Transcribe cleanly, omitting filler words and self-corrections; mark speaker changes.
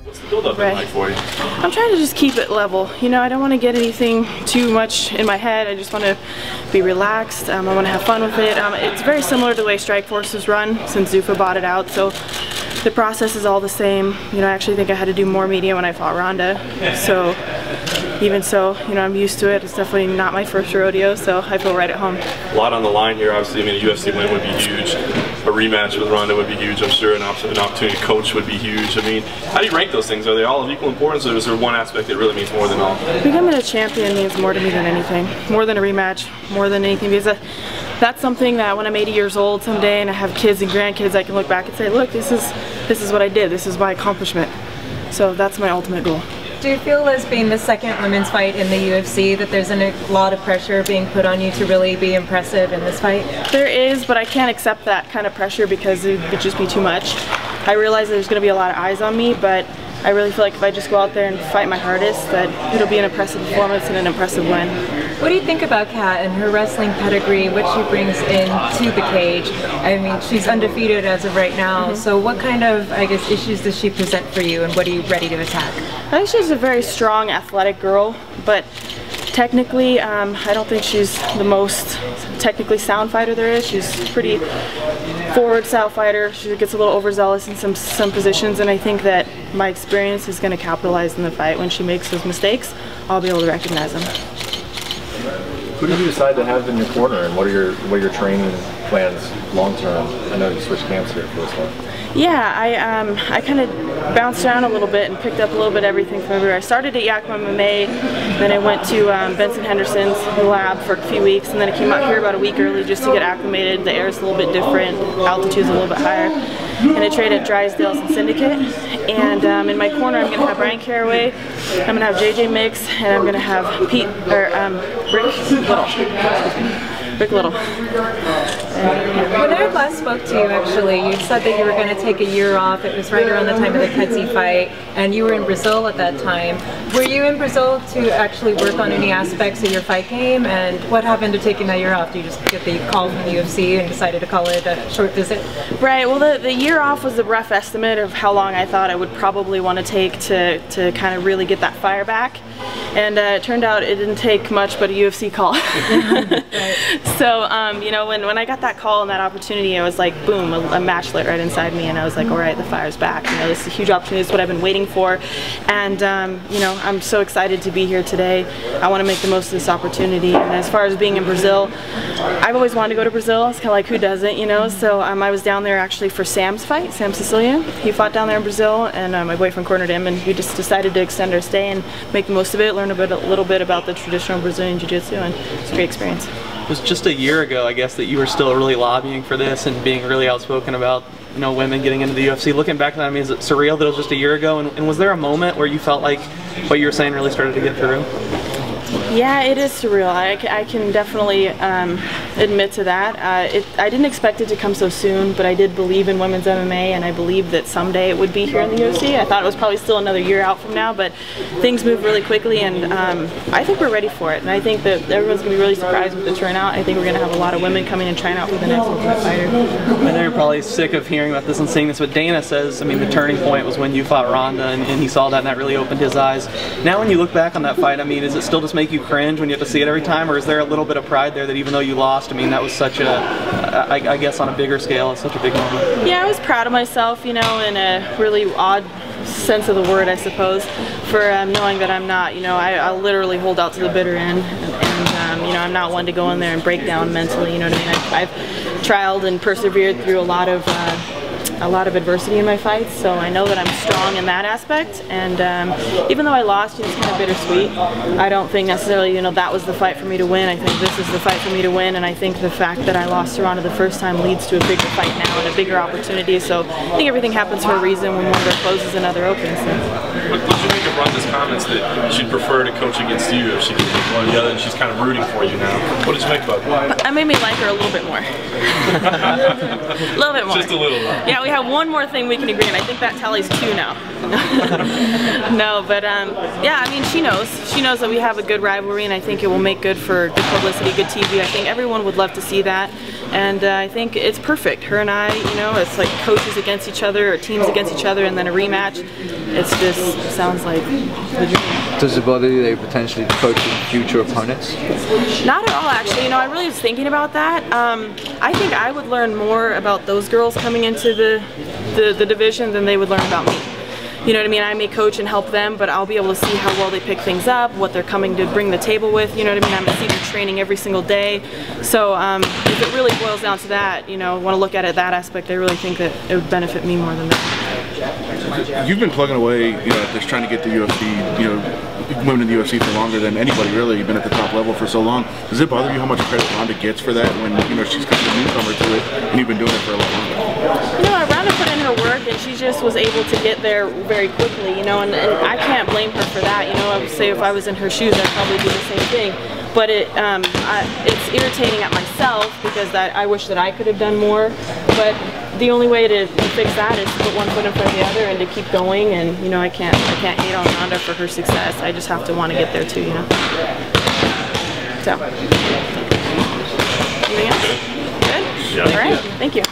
Speaker 1: What's the build-up like for you?
Speaker 2: I'm trying to just keep it level. You know, I don't want to get anything too much in my head. I just want to be relaxed. I want to have fun with it. It's very similar to the way Strikeforce is run since Zuffa bought it out. So the process is all the same. You know, I actually think I had to do more media when I fought Ronda. So even so, you know, I'm used to it. It's definitely not my first rodeo, so I feel right at home.
Speaker 1: A lot on the line here, obviously. I mean, a UFC win would be huge. A rematch with Ronda would be huge, I'm sure. An opportunity to coach would be huge. I mean, how do you rank those things? Are they all of equal importance, or is there one aspect that really means more than all?
Speaker 2: Becoming a champion means more to me than anything. More than a rematch, more than anything. Because that's something that when I'm 80 years old someday and I have kids and grandkids, I can look back and say, look, this is what I did. This is my accomplishment. So that's my ultimate goal.
Speaker 3: Do you feel, as being the second women's fight in the UFC, that there's a lot of pressure being put on you to really be impressive in this fight?
Speaker 2: There is, but I can't accept that kind of pressure because it would just be too much. I realize there's going to be a lot of eyes on me, but I really feel like if I just go out there and fight my hardest, that it'll be an impressive performance and an impressive win.
Speaker 3: What do you think about Kat and her wrestling pedigree, what she brings into the cage? I mean, she's undefeated as of right now, so what kind of, I guess, issues does she present for you, and what are you ready to attack?
Speaker 2: I think she's a very strong, athletic girl, but technically, I don't think she's the most technically sound fighter there is. She's pretty forward style fighter. She gets a little overzealous in some positions, and I think that my experience is going to capitalize in the fight. When she makes those mistakes, I'll be able to recognize them.
Speaker 4: Who did you decide to have in your corner, and what are your training plans long term? I know you switched camps here for this one.
Speaker 2: Yeah, I kind of bounced around a little bit and picked up a little bit of everything from everywhere. I started at Yakima MMA, then I went to Benson Henderson's lab for a few weeks, and then I came out here about a week early just to get acclimated. The air is a little bit different, altitude's a little bit higher. And I trained at Drysdale's and Syndicate. And in my corner, I'm going to have Brian Caraway, I'm going to have JJ Mix, and I'm going to have Rick Little.
Speaker 3: When I last spoke to you, actually, you said that you were going to take a year off. It was right around the time of the Kedzie fight, and you were in Brazil at that time. Were you in Brazil to actually work on any aspects of your fight game, and what happened to taking that year off? Did you just get the call from the UFC and decided to call it a short visit?
Speaker 2: Right, well the year off was a rough estimate of how long I thought I would probably want to take to kind of really get that fire back. And it turned out it didn't take much but a UFC call. So, you know, when I got that call and that opportunity, I was like, boom, a match lit right inside me, and I was like, all right, the fire's back. You know, this is a huge opportunity. This is what I've been waiting for. And, you know, I'm so excited to be here today. I want to make the most of this opportunity. And as far as being in Brazil, I've always wanted to go to Brazil. It's kind of like, who doesn't, you know? So I was down there actually for Sam's fight, Sam Sicilian. He fought down there in Brazil, and my boyfriend cornered him, and we just decided to extend our stay and make the most of it, learn a little bit about the traditional Brazilian Jiu-Jitsu, and it's a great experience.
Speaker 5: It was just a year ago, I guess, that you were still really lobbying for this and being really outspoken about, you know, women getting into the UFC. Looking back at that, I mean, is it surreal that it was just a year ago? And was there a moment where you felt like what you were saying really started to get through?
Speaker 2: Yeah, it is surreal. I can definitely admit to that. I didn't expect it to come so soon, but I did believe in women's MMA, and I believed that someday it would be here in the UFC. I thought it was probably still another year out from now, but things move really quickly, and I think we're ready for it. And I think that everyone's going to be really surprised with the turnout. I think we're going to have a lot of women coming and trying out for the next Ultimate Fighter.
Speaker 5: I know you're probably sick of hearing about this and seeing this, but Dana says, I mean, the turning point was when you fought Ronda, and he saw that, and that really opened his eyes. Now when you look back on that fight, I mean, does it still just make you cringe when you have to see it every time, or is there a little bit of pride there that even though you lost, I mean, that was such a, I guess on a bigger scale, it's such a big moment?
Speaker 2: Yeah, I was proud of myself, you know, in a really odd sense of the word, I suppose, for knowing that I'm not, you know, I literally hold out to the bitter end, and you know, I'm not one to go in there and break down mentally, you know what I mean? I've trialed and persevered through a lot of adversity in my fights, so I know that I'm strong in that aspect. And even though I lost, you know, it's kind of bittersweet. I don't think necessarily, you know, that was the fight for me to win. I think this is the fight for me to win, and I think the fact that I lost to Ronda the first time leads to a bigger fight now and a bigger opportunity. So I think everything happens for a reason. When one door closes, another opens.
Speaker 1: What did you make of Ronda's comments that she'd prefer to coach against you if she could pick one or the other, and she's kind of rooting for you now? What did you make about that?
Speaker 2: That made me like her a little bit more. A little bit more.
Speaker 1: Just a little though.
Speaker 2: Yeah, we have one more thing we can agree on. I think that tallies 2 now. No, but yeah, I mean, she knows that we have a good rivalry, and I think it will make good for good publicity, good TV. I think everyone would love to see that, and I think it's perfect. Her and I, you know, it's like coaches against each other or teams against each other, and then a rematch. It's just sounds like the dream.
Speaker 6: Does it bother you that you're potentially coaching future opponents?
Speaker 2: Not at all, actually. You know, I really was thinking about that. I think I would learn more about those girls coming into the division than they would learn about me. You know what I mean? I may coach and help them, but I'll be able to see how well they pick things up, what they're coming to bring the table with. You know what I mean? I'm going to see them training every single day. So if it really boils down to that, you know, want to look at it that aspect, I really think that it would benefit me more than that.
Speaker 7: You've been plugging away, you know, just trying to get the UFC, you know, women in the UFC for longer than anybody really. You've been at the top level for so long. Does it bother you how much credit Ronda gets for that when, you know, she's kind of a newcomer to it and you've been doing it for a lot longer?
Speaker 2: You know, Ronda put in her work and she just was able to get there very quickly, you know, and I can't blame her for that. You know, I would say if I was in her shoes, I'd probably do the same thing. But it's irritating at myself because I wish that I could have done more. But the only way to fix that is to put one foot in front of the other and to keep going. And you know, I can't hate on Ronda for her success. I just have to want to get there too, you know. So, anything else? Good.
Speaker 1: Yeah.
Speaker 2: All right. Thank you.